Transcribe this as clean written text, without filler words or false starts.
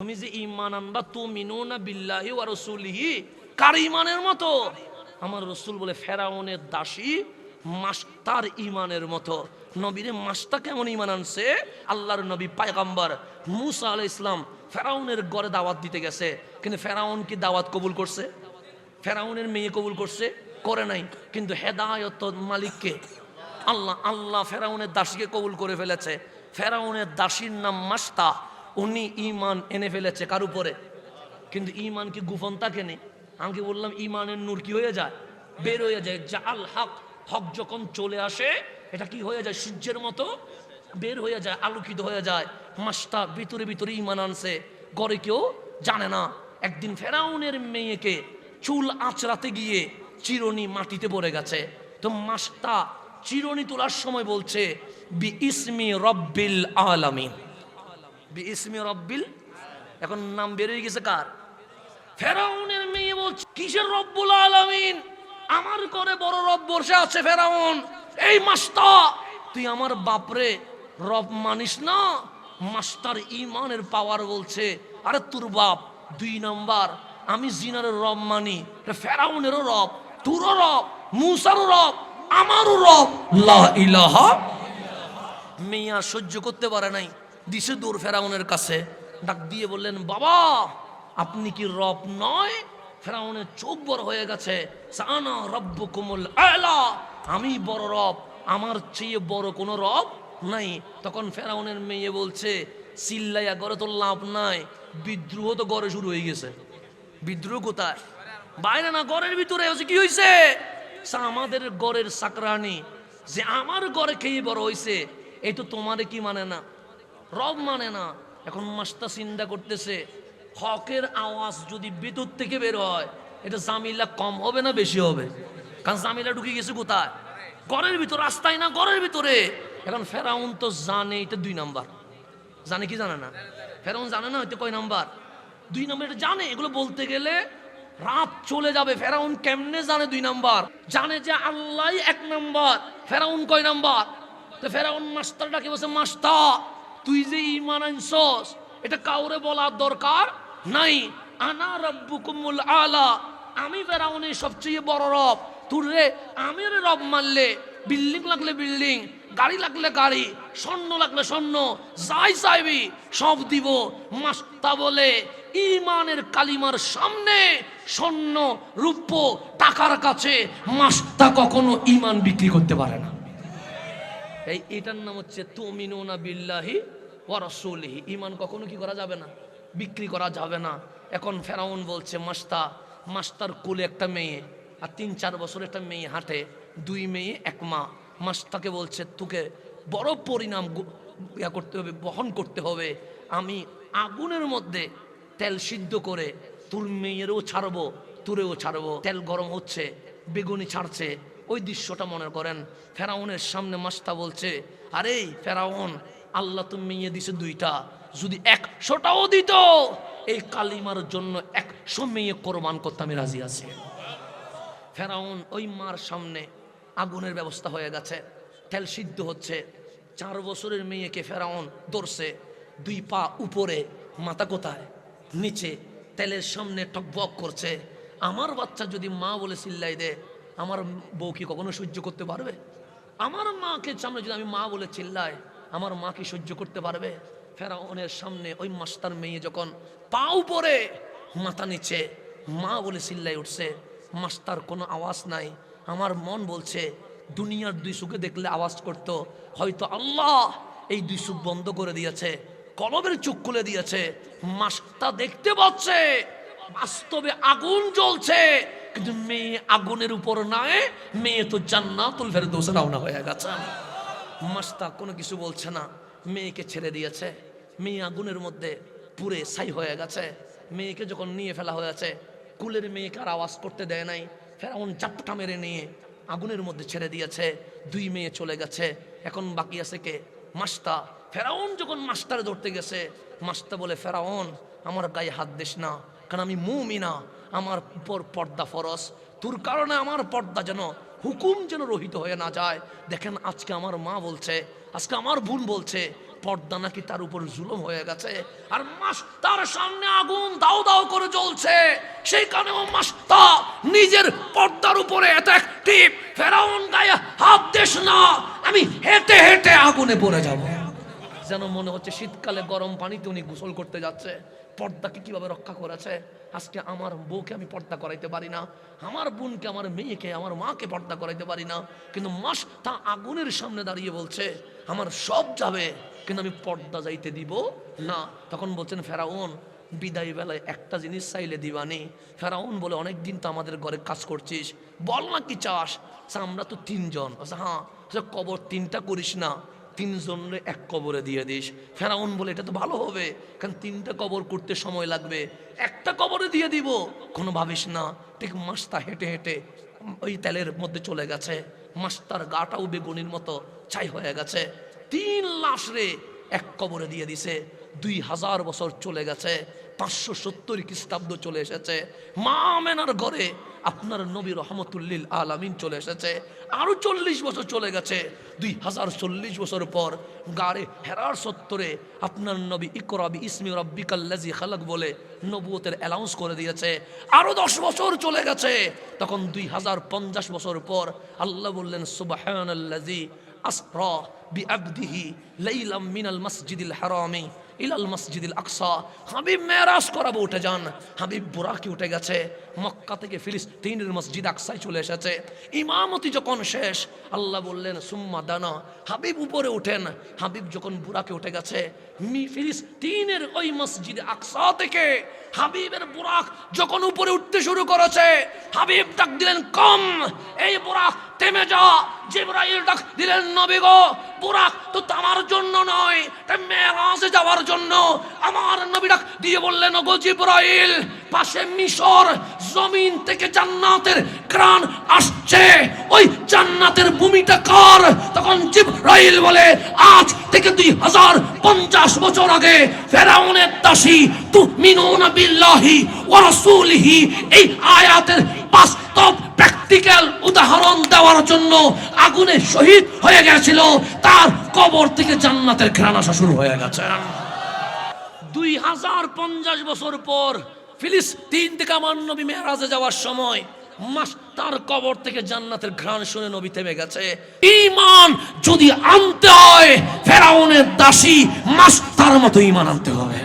তুমি যে ঈমান আনবা তুমিনুনা বিল্লাহি ওয়া রাসূলিহি, কার ঈমানের মতো? আমার রাসূল বলে ফেরাউনের দাসী মাস্টার ঈমানের মতো। নবীরে মাস্টার কেমন ঈমান আনছে? আল্লাহর নবী পয়গম্বর মুসা আলাইহিস সালাম ফেরাউনের ঘরে দাওয়াত দিতে গেছে, কিন্তু ফেরাউন কি দাওয়াত কবুল করছে? ফেরাউনের মেয়ে কবুল করছে? করে নাই। কিন্তু হেদায়েত মালিককে আল্লাহ। আল্লাহ ফেরাউনের দাসীকে কবুল করে ফেলেছে। ফেরাউনের দাসীর নাম মাস্তা। উনি ঈমান এনে ফেলেছে কার উপরে? কিন্তু ঈমান কি গোপন থাকে না? আমি বললাম ঈমানের নূর কি হয়ে যায়? বের হয়ে যায়। জাল হক, হক যখন চলে আসে এটা কি হয়ে যায়? সূর্যের মতো বের হয়ে যায়, আলোকিত হয়ে যায়। মাস্টা ভিতরে ভিতরে ঈমান আনছে, ঘরে কেউ জানে না। একদিন ফেরাউনের মেয়েকে চুল আঁচড়াতে গিয়ে চিরুনি মাটিতে পড়ে গেছে। তো মাস্টা চিরুনি তোলার সময় বলছে বি ইসমি রব্বিল আলামিন, বি ইসমি রব্বিল। এখন নাম বের হয়ে গেছে কার? ফেরাউনের মেয়ে বলছে কিসের রব্বুল আলামিন? আমার ঘরে বড় রব বসে আছে ফেরাউন। এই মাস্টা তুই আমার বাপরে রব মানিস না? মাস্টার ঈমানের পাওয়ার বলছে আরে তোর বাপ 2 নাম্বার, আমি জিনার রব মানি, ফেরাউনেরও রব, তোরও রব, মুসারও রব, আমারও রব। লা ইলাহা। মেয়া সহ্য করতে পারে নাই, দিছে দৌড় ফেরাউনের কাছে। ডাক দিয়ে বললেন বাবা আপনি কি রব নয়? ফেরাউনের চোখ বড় হয়ে গেছে। সানা রব্বুকুমুল আলা, আমি বড় রব, আমার চেয়ে বড় কোনো রব নাই। তখন ফেরাউনের মেয়ে বলছে চিল্লাইয়া গড়ে তো লাভ নাই, বিদ্রোহ তো গড়ে শুরু হয়ে গেছে। বিদ্রোহ কোথায়? বাইরে না, ঘরের ভিতরে। কি হয়েছে? আমাদের ঘরের চাকরানি যে আমার ঘরে খেয়ে বড় হয়েছে, এই তো তোমারে কি মানে না, রব মানে না। এখন মাস্টা চিন্তা করতেছে হকের আওয়াজ যদি ভিতর থেকে বের হয় এটা জামিলা কম হবে না বেশি হবে? কারণ জামিলা ঢুকে গেছে কোথায়? ঘরের ভিতর, রাস্তায় না, ঘরের ভিতরে। এখন ফেরাউন তো জানে এটা 2 নাম্বার। জানে কি জানে না? ফেরাউন জানে না হয়তো কয় নাম্বার? 2 নাম্বার এটা জানে। এগুলো বলতে গেলে রাত চলে যাবে। ফেরাউন কেমনে জানে 2 নাম্বার? জানে যে আল্লাহ 1 নাম্বার, ফেরাউন কয় নাম্বার? তো ফেরাউন মাস্টারটাকে বলছে মাস্টা তুই যে ঈমান আনছস এটা কাউরে বলার দরকার নাই। আনা রব্বুকুমুল আলা, আমি ফেরাউনের সবচেয়ে বড় রব। তুরে আমি রব মানলে বিল্ডিং লাগলে বিল্ডিং, গাড়ি লাগলে গাড়ি, স্বর্ণ লাগলে স্বর্ণ, যাই চাইবি সব দিব। মাস্তা বলে ঈমানের কালিমার সামনে স্বর্ণ রূপ্য টাকার কাছে মাস্তা কখনো ঈমান বিক্রি করতে পারে না। এটার নাম হচ্ছে তুমিনুনা বিল্লাহি ওয়া রাসূলিহি। ঈমান কখনো কি করা যাবে না? বিক্রি করা যাবে না। এখন ফেরাউন বলছে মাস্টার কোলে একটা মেয়ে আর 3-4 বছর একটা মেয়ে হাঁটে, 2 মেয়ে 1 মা। মাস্টারকে বলছে তোকে বড় পরিণাম করতে হবে, বহন করতে হবে। আমি আগুনের মধ্যে তেল সিদ্ধ করে তোর মেয়েরও ছাড়বো, তোরেও ছাড়বো। তেল গরম হচ্ছে, বেগুনি ছাড়ছে, ওই দৃশ্যটা মনে করেন। ফেরাউনের সামনে মাস্টা বলছে আরে ফেরাউন আল্লাহ তো মেয়ে দিছে 2টা, যদি 100টাও দিত এই কালিমার জন্য 100 মেয়ে কোরবান করতে আমি রাজি আছি। ফেরাউন ওই মার সামনে আগুনের ব্যবস্থা হয়ে গেছে, তেল সিদ্ধ হচ্ছে। 4 বছরের মেয়েকে ফেরাউন ধরছে, 2 পা উপরে, মাথা কোথায়? নিচে, তেলের সামনে টকবক করছে। আমার বাচ্চা যদি মা বলে চিল্লাই দে, আমার বউ কি কখনো সহ্য করতে পারবে? আমার মাকে সামনে যদি আমি মা বলে চিল্লাই, আমার মা কি সহ্য করতে পারবে? ফেরাউনের সামনে ওই মাস্টার মেয়ে যখন পা উপরে মাথা নিচে মা বলে চিল্লাই উঠছে, মাস্টার কোনো আওয়াজ নাই। আমার মন বলছে দুনিয়ার 2 চোখে দেখলে আওয়াজ করতো, হয়তো আল্লাহ এই 2 চোখ বন্ধ করে দিয়েছে, কলবের চোখ খুলে দিয়েছে। মাস্টার দেখতে পাচ্ছে বাস্তবে আগুন জ্বলছে, কিন্তু মেয়ে আগুনের উপর নাই, মেয়ে তো জান্নাতুল ফেরদৌসে রওনা হয়ে গেছে। মাস্তা কোনো কিছু বলছে না, মেয়েকে ছেড়ে দিয়েছে। মেয়ে আগুনের মধ্যে পুড়ে ছাই হয়ে গেছে। মেয়েকে যখন নিয়ে ফেলা হয়েছে, কুলের মেয়েকে আর আওয়াজ করতে দেয় নাই। ফেরাউন চাপটা মেরে নিয়ে আগুনের মধ্যে ছেড়ে দিয়েছে। 2 মেয়ে চলে গেছে। এখন বাকি আছে কে? মাস্তা। ফেরাউন যখন মাস্টারে ধরতে গেছে, মাস্তা বলে ফেরাউন আমার গায়ে হাত দিস না, কারণ আমি মুমিনা, আমার উপর পর্দা ফরজ, তোর কারণে আমার পর্দা যেন হুকুম যেন রহিত হয়ে না যায়। দেখেন আজকে আমার মা বলছে, আজকে আমার বোন বলছে পর্দা নাকি তার উপর জুলুম হয়ে গেছে। আর মাস্টার সামনে আগুন দাও দাও করে জ্বলছে, সেইখানেও মাস্টার নিজের পর্দার উপরে এত অ্যাক্টিভ, ফেরাউন গায়ে হাত দিস না, আমি হেঁটে হেঁটে আগুনে পড়ে যাব। যেন মনে হচ্ছে শীতকালে গরম পানিতে উনি গোসল করতে যাচ্ছে। পর্দাকে কিভাবে রক্ষা করেছে। আজকে আমার বউকে আমি পর্দা করাইতে পারি না, আমার বোনকে, আমার মেয়েকে, আমার মাকে পর্দা করাইতে পারি না, কিন্তু মাস্টার আগুনের সামনে দাঁড়িয়ে বলছে আমার সব যাবে কিন্তু আমি পর্দা যাইতে দিব না। তখন বলছেন ফেরাউন বিদায় বেলায় একটা জিনিস চাইলে দিবানি। ফেরাউন বলে অনেকদিন তো আমাদের ঘরে কাজ করছিস, বল না কি চাস। আমরা তো তিনজন। হ্যাঁ, কবর তিনটা করিস না, তিনজনের এক কবরে দিয়ে দিস। ফেরাউন বলে এটা তো ভালো হবে, কারণ তিনটা কবর করতে সময় লাগবে, একটা কবরে দিয়ে দিব। কোনো ভাবিস না। ঠিক মাস্টার হেঁটে হেঁটে ওই তেলের মধ্যে চলে গেছে, মাস্টার গাটাও বেগুনির মতো ছাই হয়ে গেছে। 3 লাশ রে এক কবরে দিয়ে দিছে। 2000 বছর চলে গেছে, 570 খ্রিস্টাব্দ চলে এসেছে। মা আমেনার ঘরে আপনার নবী রহমতুল্লিল আলামিন চলে এসেছে। আরো 40 বছর চলে গেছে। 2040 বছর পর গারে হেরার সত্তরে আপনার নবী ইকরা বিইসমি রাব্বিকাল্লাযী খালাক বলে নবুয়তের অ্যানাউন্স করে দিয়েছে। আরো 10 বছর চলে গেছে। তখন 2050 বছর পর আল্লাহ বললেন সুবহানাল্লাযী আসরা বিআবদিহি লাইলাম মিনাল মাসজিদিল হারামি ইলাল মসজিদিল আকসা। হাবিব মেরাজ করাবো, উঠে যান। হাবিব বুরাকে উঠে গেছে, মক্কা থেকে ফিলিস্তিনের মসজিদ আকসায় চলে এসেছে। ইমামতি যখন শেষ, আল্লাহ বললেন সুম্মা দানা, হাবিব উপরে উঠেন। হাবিব যখন বুরাকে উঠে গেছে, ফিলিস্তিনের ওই মসজিদ আকসা থেকে হাবিবের বুরাক যখন উপরে উঠতে শুরু করেছে, হাবিব ডাক দিলেন কম, এই বুরাক থেমে যা। জিবরাইল ডাক দিলেন নবী গো, বুরাক তো আমার জন্য নয়, মেরাজে যাওয়ার জন্য। আমার নবী ডাক দিয়ে বললেন ওগো জিবরাইল, পাশে মিশর, জমিন থেকে জান্নাতের ঘ্রাণ আসছে, ওই জান্নাতের ভূমিটা কার? তখন জিবরাইল বলে আজ থেকে 2050 বছর আগে ফেরাউনের দাসী তুমিনুনা বিল্লাহি ওয়া রাসূলিহি, এই আয়াতের বাস্তব প্র্যাকটিক্যাল উদাহরণ দেওয়ার জন্য আগুনে শহীদ হয়ে গেছিল, তার কবর থেকে জান্নাতের ঘ্রাণ আসা শুরু হয়ে গেছে। 2050 বছর পর ফিলিস্তিন থেকে আমার নবী মেরাজে যাওয়ার সময় মাস্টার কবর থেকে জান্নাতের ঘ্রাণ শুনে নবী থেমে গেছে। ঈমান যদি আনতে হয় ফেরাউনের দাসী মাস্টার মতো ঈমান আনতে হবে।